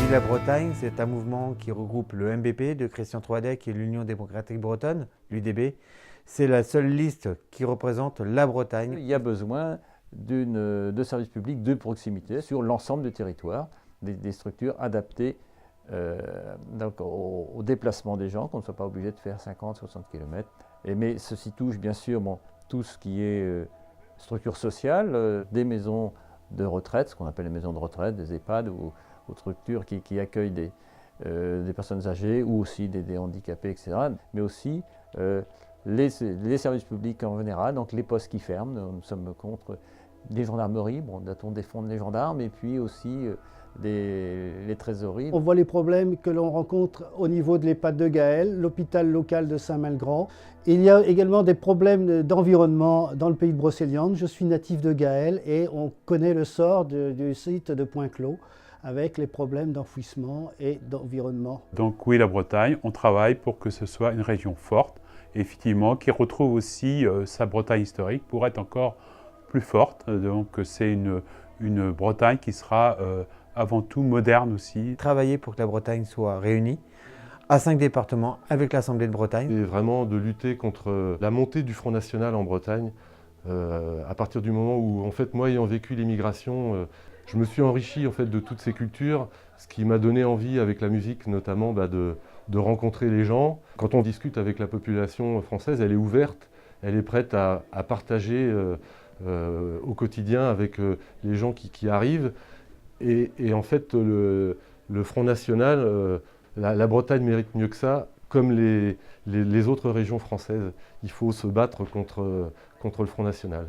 Oui, la Bretagne, c'est un mouvement qui regroupe le MBP de Christian Troadec et l'Union démocratique bretonne, l'UDB. C'est la seule liste qui représente la Bretagne. Il y a besoin de services publics de proximité sur l'ensemble du territoire, des structures adaptées donc au déplacement des gens, qu'on ne soit pas obligé de faire 50-60 km. Mais ceci touche bien sûr tout ce qui est structure sociale, des maisons de retraite, ce qu'on appelle les maisons de retraite, des EHPAD ou structures qui accueillent des personnes âgées ou aussi des handicapés, etc. Mais aussi les services publics en général, donc les postes qui ferment. Nous sommes contre des gendarmeries, doit-on défendre les gendarmes, et puis aussi les trésoreries. On voit les problèmes que l'on rencontre au niveau de l'EHPAD de Gaël, l'hôpital local de Saint-Malgrand. Il y a également des problèmes d'environnement dans le pays de Brocéliande. Je suis natif de Gaël et on connaît le sort du site de Point-Clos avec les problèmes d'enfouissement et d'environnement. Donc oui, la Bretagne, on travaille pour que ce soit une région forte, effectivement, qui retrouve aussi sa Bretagne historique pour être encore plus forte. Donc c'est une Bretagne qui sera avant tout moderne aussi. Travailler pour que la Bretagne soit réunie à 5 départements avec l'Assemblée de Bretagne. Et vraiment de lutter contre la montée du Front National en Bretagne. À partir du moment où, en fait, moi ayant vécu l'immigration, je me suis enrichi en fait, de toutes ces cultures, ce qui m'a donné envie avec la musique notamment de rencontrer les gens. Quand on discute avec la population française, elle est ouverte, elle est prête à partager au quotidien avec les gens qui arrivent. Et en fait, le Front National, la Bretagne mérite mieux que ça, comme les autres régions françaises. Il faut se battre contre le Front National.